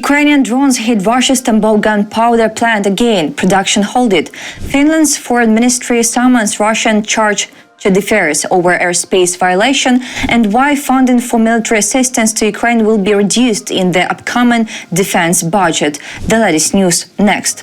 Ukrainian drones hit Russia's Tambov gunpowder plant again, production halted. Finland's foreign ministry summons Russian charge to defense over airspace violation and why funding for military assistance to Ukraine will be reduced in the upcoming defense budget. The latest news next.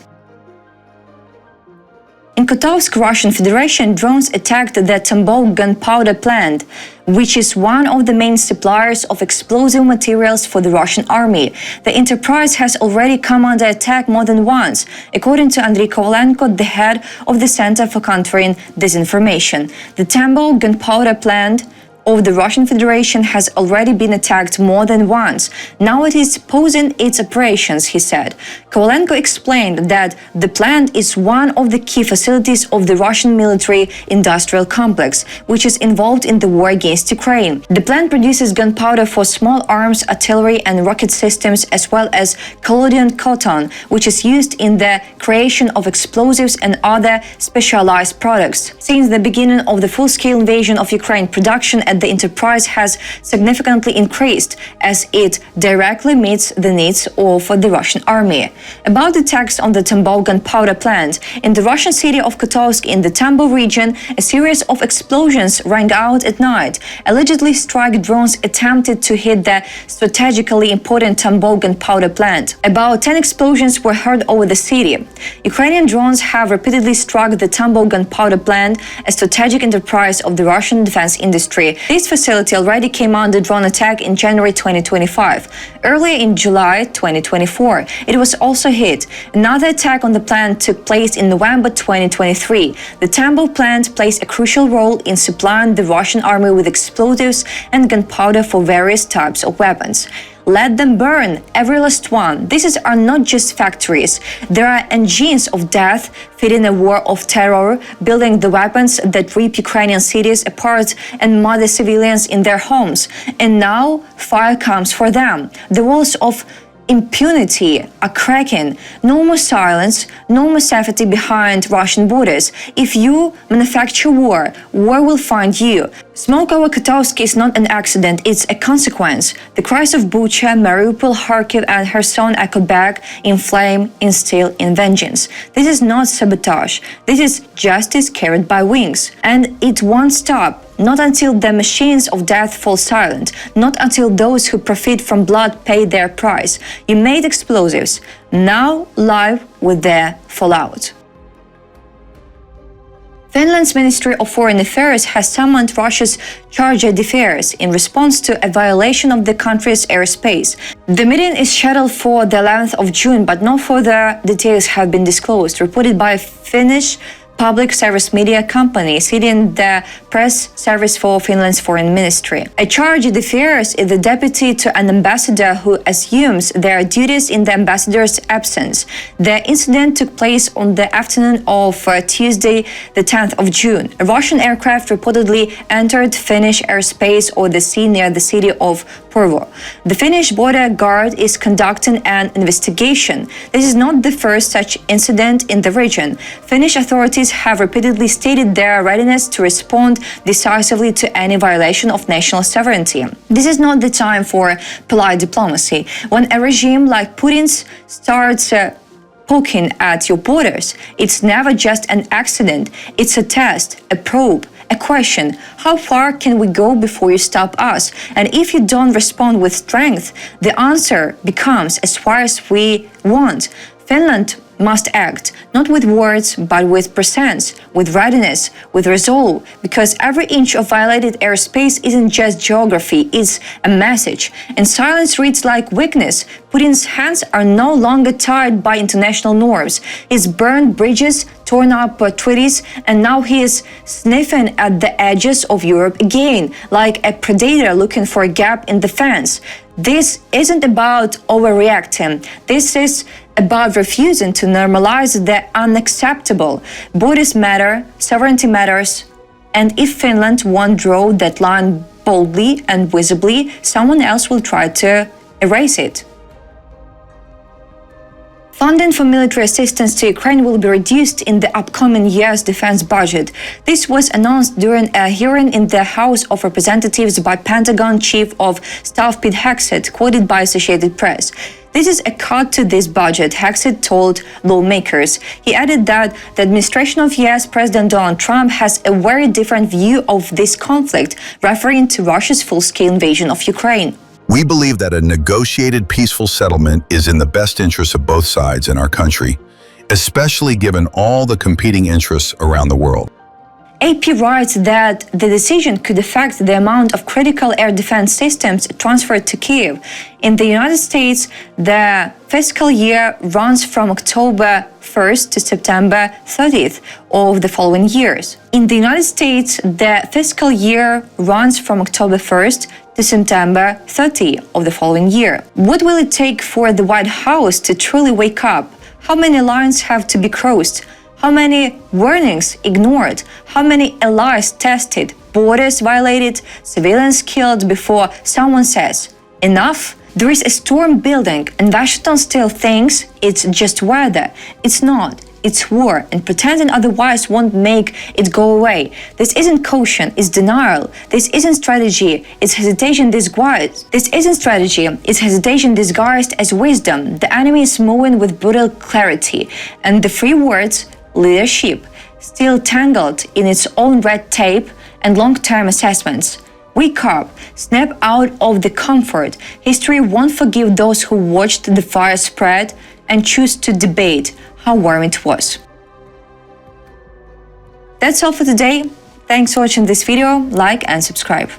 In Kotovsk, Russian Federation, drones attacked the Tambov gunpowder plant, which is one of the main suppliers of explosive materials for the Russian army. The enterprise has already come under attack more than once, according to Andriy Kovalenko, the head of the Center for Countering Disinformation. The Tambov gunpowder plant of the Russian Federation has already been attacked more than once. Now it is pausing its operations, he said. Kovalenko explained that the plant is one of the key facilities of the Russian military-industrial complex, which is involved in the war against Ukraine. The plant produces gunpowder for small arms, artillery and rocket systems, as well as collodion cotton, which is used in the creation of explosives and other specialized products. Since the beginning of the full-scale invasion of Ukraine, production at the enterprise has significantly increased as it directly meets the needs of the Russian army. About the attacks on the Tambov gunpowder plant, in the Russian city of Kotovsk in the Tambov region, a series of explosions rang out at night. Allegedly, strike drones attempted to hit the strategically important Tambov gunpowder plant. About 10 explosions were heard over the city. Ukrainian drones have repeatedly struck the Tambov gunpowder plant, a strategic enterprise of the Russian defense industry. This facility already came under drone attack in January 2025. Earlier in July 2024, it was also hit. Another attack on the plant took place in November 2023. The Tambov plant plays a crucial role in supplying the Russian army with explosives and gunpowder for various types of weapons. Let them burn, every last one. These are not just factories. There are engines of death feeding a war of terror, building the weapons that rip Ukrainian cities apart and murder civilians in their homes. And now fire comes for them. The walls of impunity are cracking. No more silence, no more safety behind Russian borders. If you manufacture war, war will find you. Smoke over Kotovsk is not an accident, it's a consequence. The cries of Bucha, Mariupol, Kharkiv and Kherson echo back in flame, in steel, in vengeance. This is not sabotage. This is justice carried by wings. And it won't stop. Not until the machines of death fall silent. Not until those who profit from blood pay their price. You made explosives. Now live with their fallout. Finland's Ministry of Foreign Affairs has summoned Russia's charge d'affaires in response to a violation of the country's airspace. The meeting is scheduled for the 11th of June, but no further details have been disclosed, reported by Finnish public service media company, citing the press service for Finland's foreign ministry. A charge d'affaires is the deputy to an ambassador who assumes their duties in the ambassador's absence. The incident took place on the afternoon of Tuesday, the 10th of June. A Russian aircraft reportedly entered Finnish airspace or the sea near the city of Porvoo. The Finnish border guard is conducting an investigation. This is not the first such incident in the region. Finnish authorities have repeatedly stated their readiness to respond decisively to any violation of national sovereignty. This is not the time for polite diplomacy. When a regime like Putin's starts poking at your borders, it's never just an accident. It's a test, a probe, a question. How far can we go before you stop us? And if you don't respond with strength, the answer becomes as far as we want. Finland must act, not with words, but with presence, with readiness, with resolve, because every inch of violated airspace isn't just geography, it's a message. And silence reads like weakness. Putin's hands are no longer tied by international norms. He's burned bridges, torn up treaties, and now he is sniffing at the edges of Europe again, like a predator looking for a gap in the fence. This isn't about overreacting. This is about refusing to normalize the unacceptable. Borders matter, sovereignty matters, and if Finland won't draw that line boldly and visibly, someone else will try to erase it. Funding for military assistance to Ukraine will be reduced in the upcoming year's defense budget. This was announced during a hearing in the House of Representatives by Pentagon Chief of Staff Pete Hegseth, quoted by Associated Press. This is a cut to this budget, Hexit told lawmakers. He added that the administration of US President Donald Trump has a very different view of this conflict, referring to Russia's full-scale invasion of Ukraine. We believe that a negotiated peaceful settlement is in the best interest of both sides in our country, especially given all the competing interests around the world. AP writes that the decision could affect the amount of critical air defense systems transferred to Kyiv. In the United States, the fiscal year runs from October 1st to September 30th of the following years. In the United States, the fiscal year runs from October 1st to September 30th of the following year. What will it take for the White House to truly wake up? How many lines have to be crossed? How many warnings ignored? How many allies tested? Borders violated? Civilians killed before someone says, enough? There is a storm building and Washington still thinks it's just weather. It's not. It's war, and pretending otherwise won't make it go away. This isn't caution, it's denial. This isn't strategy, it's hesitation disguised. This isn't strategy, it's hesitation disguised as wisdom. The enemy is moving with brutal clarity, and the three words, leadership, still tangled in its own red tape and long-term assessments. Wake up, snap out of the comfort. History won't forgive those who watched the fire spread and choose to debate how warm it was. That's all for today. Thanks for watching this video, like and subscribe.